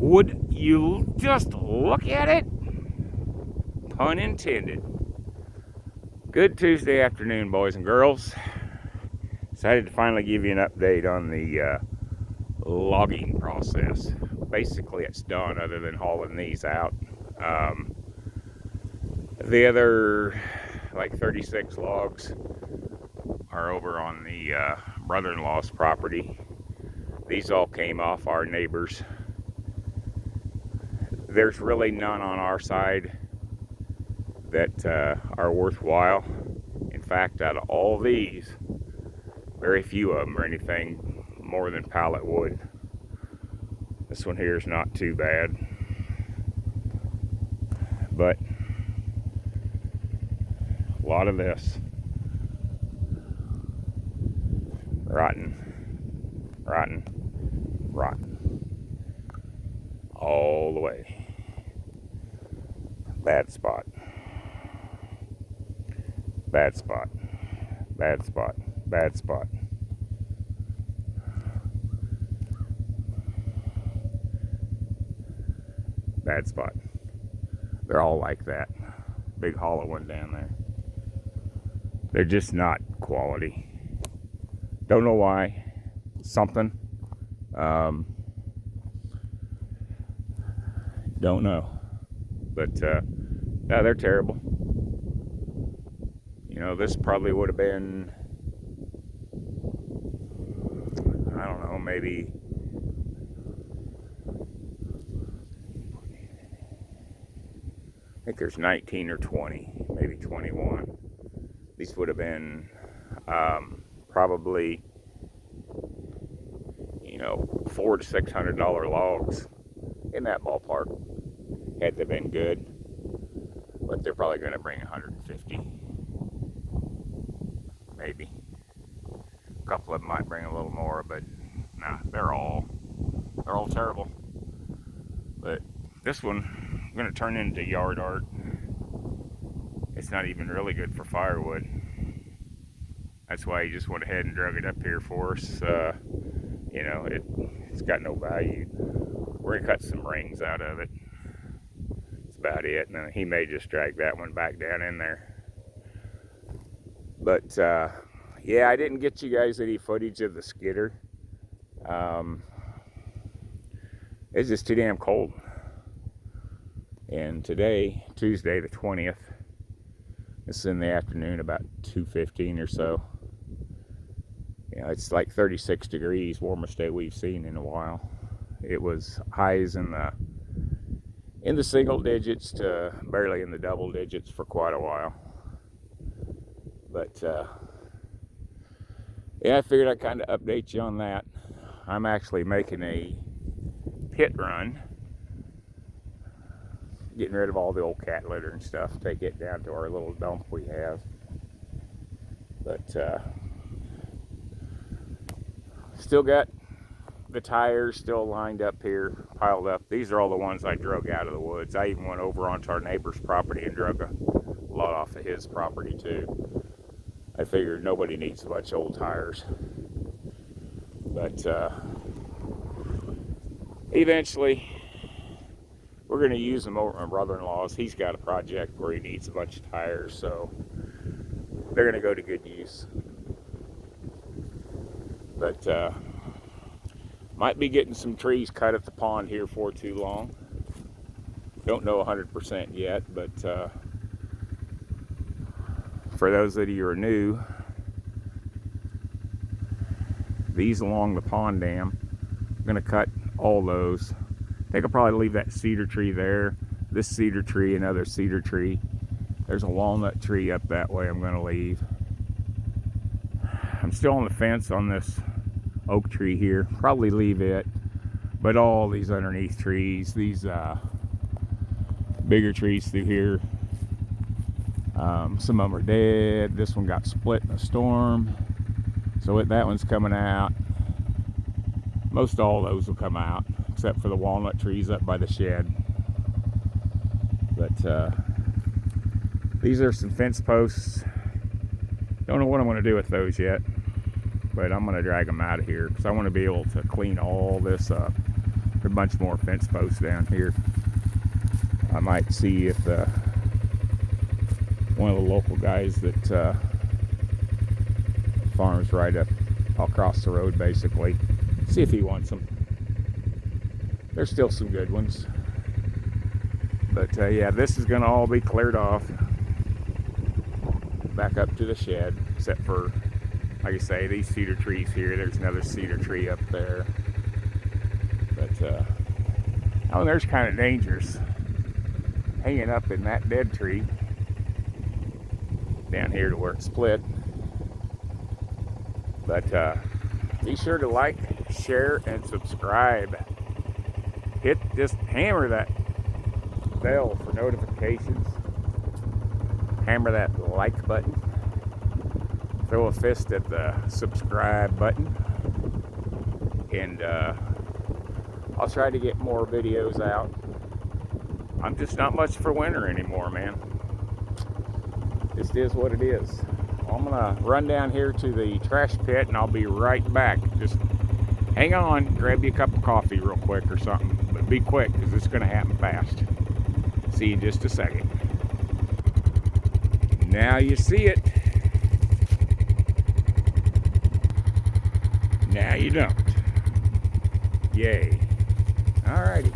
Would you just look at it? Pun intended. Good Tuesday afternoon, boys and girls. Decided to finally give you an update on the logging process. Basically, it's done other than hauling these out. The other, like 36 logs, are over on the brother-in-law's property. These all came off our neighbors. There's really none on our side that are worthwhile. In fact, out of all these, very few of them are anything more than pallet wood. This one here is not too bad, but a lot of this rotten all the way. Bad spot, bad spot, bad spot, bad spot. Bad spot. They're all like that. Big hollow one down there. They're just not quality. Don't know why. Something. Don't know. But no, they're terrible. You know, this probably would have been, I don't know, maybe I think there's 19 or 20, maybe 21. These would have been probably, you know, $400 to $600 logs, in that ballpark, had they been good. But they're probably going to bring 150, maybe. A couple of them might bring a little more, but nah, they're all terrible. But this one, I'm going to turn into yard art. It's not even really good for firewood. That's why he just went ahead and drug it up here for us. You know, it's got no value. We're going to cut some rings out of it. That's about it. And then he may just drag that one back down in there. But, yeah, I didn't get you guys any footage of the skidder. It's just too damn cold. And today, Tuesday the 20th, it's in the afternoon, about 2:15 or so. You know, it's like 36 degrees, warmest day we've seen in a while. It was highs in the single digits to barely in the double digits for quite a while. But yeah, I figured I'd kind of update you on that. I'm actually making a pit run, getting rid of all the old cat litter and stuff, take it down to our little dump we have. But still got the tires still lined up here, piled up. These are all the ones I drug out of the woods. I even went over onto our neighbor's property and drug a lot off of his property too. I figured nobody needs a bunch of old tires. But eventually we're going to use them over at my brother-in-law's. He's got a project where he needs a bunch of tires, so they're going to go to good use. But might be getting some trees cut at the pond here for too long. Don't know 100% yet, but for those of you who are new, these along the pond dam, I'm going to cut all those. I think I'll probably leave that cedar tree there, this cedar tree, another cedar tree. There's a walnut tree up that way I'm going to leave. I'm still on the fence on this oak tree here. Probably leave it. But all these underneath trees, these bigger trees through here, some of them are dead. This one got split in a storm, so that one's coming out. Most all those will come out, except for the walnut trees up by the shed. But these are some fence posts. Don't know what I'm going to do with those yet, but I'm going to drag them out of here because I want to be able to clean all this up. There'll bunch more fence posts down here. I might see if one of the local guys that farms right up across the road, basically, see if he wants them. There's still some good ones. But yeah, this is going to all be cleared off back up to the shed, except for, like I say, these cedar trees here. There's another cedar tree up there. But oh, there's kind of dangerous, hanging up in that dead tree down here to where it split. But be sure to like, share, and subscribe. Just hammer that bell for notifications. Hammer that like button. Throw a fist at the subscribe button. And I'll try to get more videos out. I'm just not much for winter anymore, man. Just is what it is. Well, I'm gonna run down here to the trash pit and I'll be right back. Just hang on, grab you a cup of coffee real quick or something. But be quick, because it's gonna happen fast. See you in just a second. Now you see it. Now you don't. Yay. Alrighty.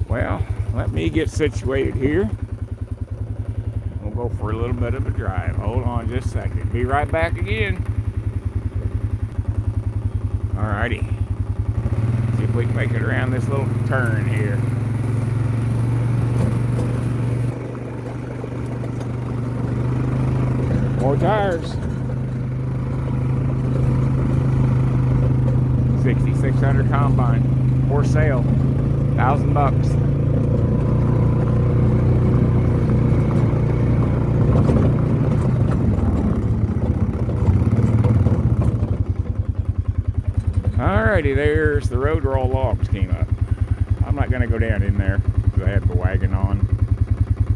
Well, let me get situated here. We'll go for a little bit of a drive. Hold on just a second. Be right back again. Alrighty. See if we can make it around this little turn here. More tires. 6600 combine for sale. $1,000. Alrighty, there's the road where all logs came up. I'm not going to go down in there because I have the wagon on,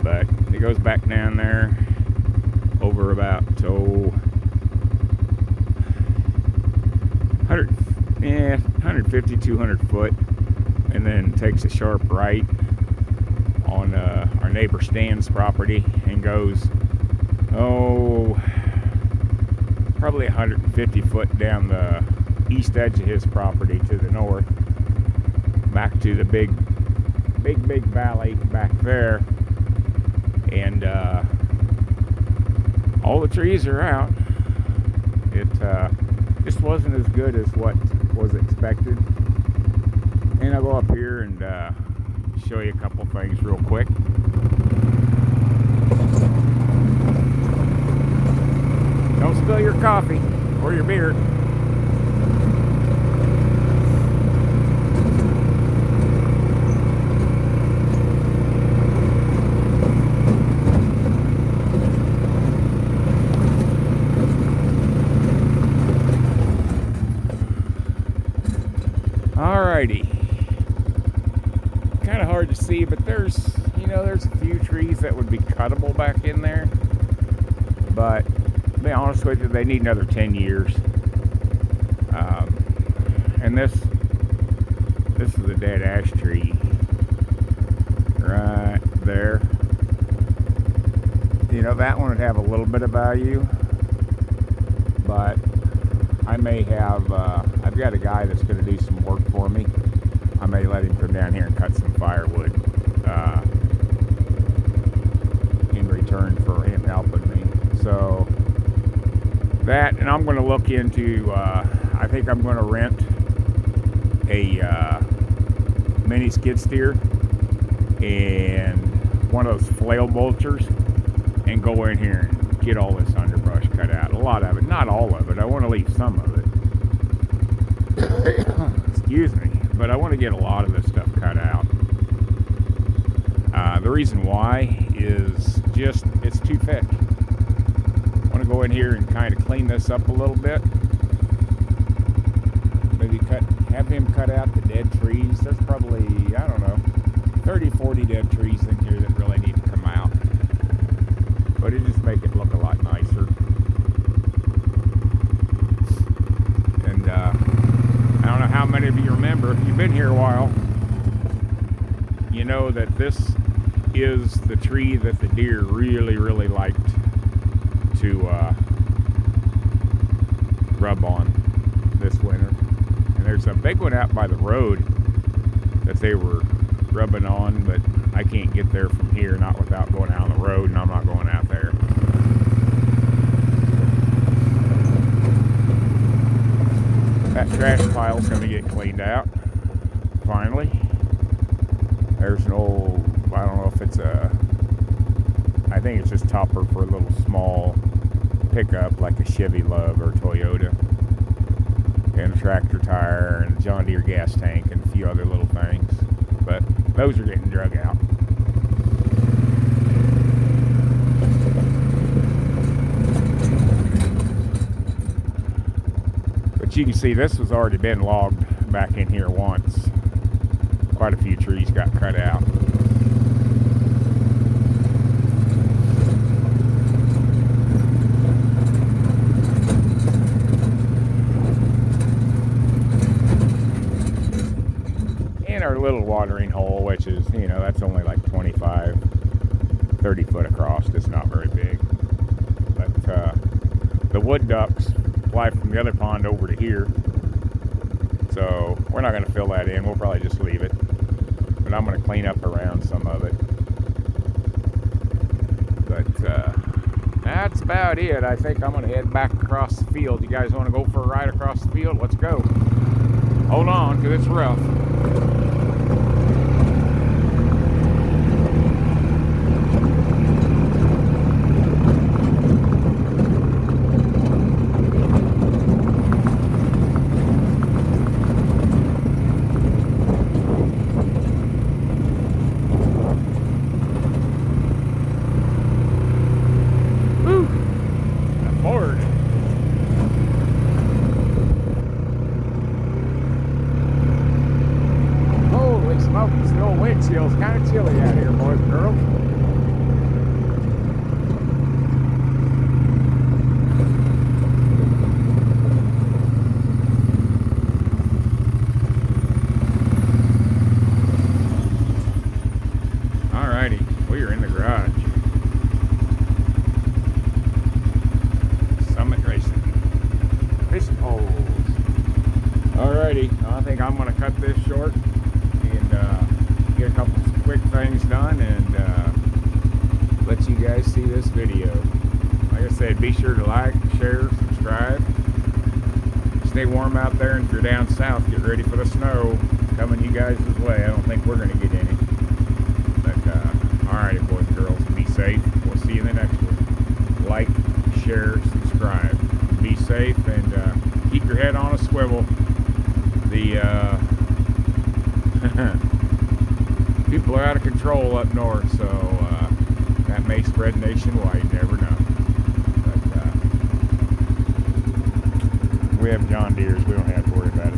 but it goes back down there over about 150, 200 foot, and then takes a sharp right on our neighbor Stan's property and goes, probably 150 foot down the east edge of his property to the north, back to the big valley back there, and all the trees are out. It just wasn't as good as what was expected. And I'll go up here and show you a couple things real quick. Don't spill your coffee or your beer. Alrighty. Kind of hard to see, but there's a few trees that would be cuttable back in there. But to be honest with you, they need another 10 years. And this is a dead ash tree right there. That one would have a little bit of value, but I may have, I've got a guy that's going to do some work for me. I may let him come down here and cut some firewood in return for him helping me. So that, and I'm going to look into, I think I'm going to rent a mini skid steer and one of those flail mulchers and go in here and get all this underbrush cut out. A lot of it, not all of it. I want to leave some of it. Excuse me. But I want to get a lot of this stuff cut out. The reason why is just it's too thick. I want to go in here and kind of clean this up a little bit. Maybe have him cut out the dead trees. There's probably, I don't know, 30, 40 dead trees in here that really need to come out. But it just make it look a lot nicer. And I don't know how many of you remember, if you've been here a while, you know that this is the tree that the deer really, really liked to rub on this winter. And there's a big one out by the road that they were rubbing on, but I can't get there from here, not without going out on the road, and I'm not going out there. That trash pile's going to get cleaned out, finally. There's an old, I don't know if it's I think it's just topper for a little small pickup like a Chevy Love or Toyota. And a tractor tire and a John Deere gas tank and a few other little things. But those are getting drug out. But you can see this has already been logged back in here once. Quite a few trees got cut out. And our little watering hole, which is, you know, that's only like 25, 30 foot across. It's not very big. But the wood ducks fly from the other pond over to here. So we're not going to fill that in. We'll probably just leave it. But I'm going to clean up around some of it. But that's about it. I think I'm going to head back across the field. You guys want to go for a ride across the field? Let's go. Hold on, because it's rough. It's kind of chilly out here, boys and girls. Alrighty, we are in the garage. Summit Racing. Fishing poles. Alrighty, I think I'm going to cut this short and get a couple quick things done and let you guys see this video. Like I said, be sure to like, share, subscribe. Stay warm out there, and if you're down south, get ready for the snow coming you guys' way. I don't think we're going to get any. But alright, boys and girls, be safe. We'll see you in the next one. Like, share, subscribe. Be safe and keep your head on a swivel. The people are out of control up north, so that may spread nationwide. You never know. But we have John Deeres. We don't have to worry about it.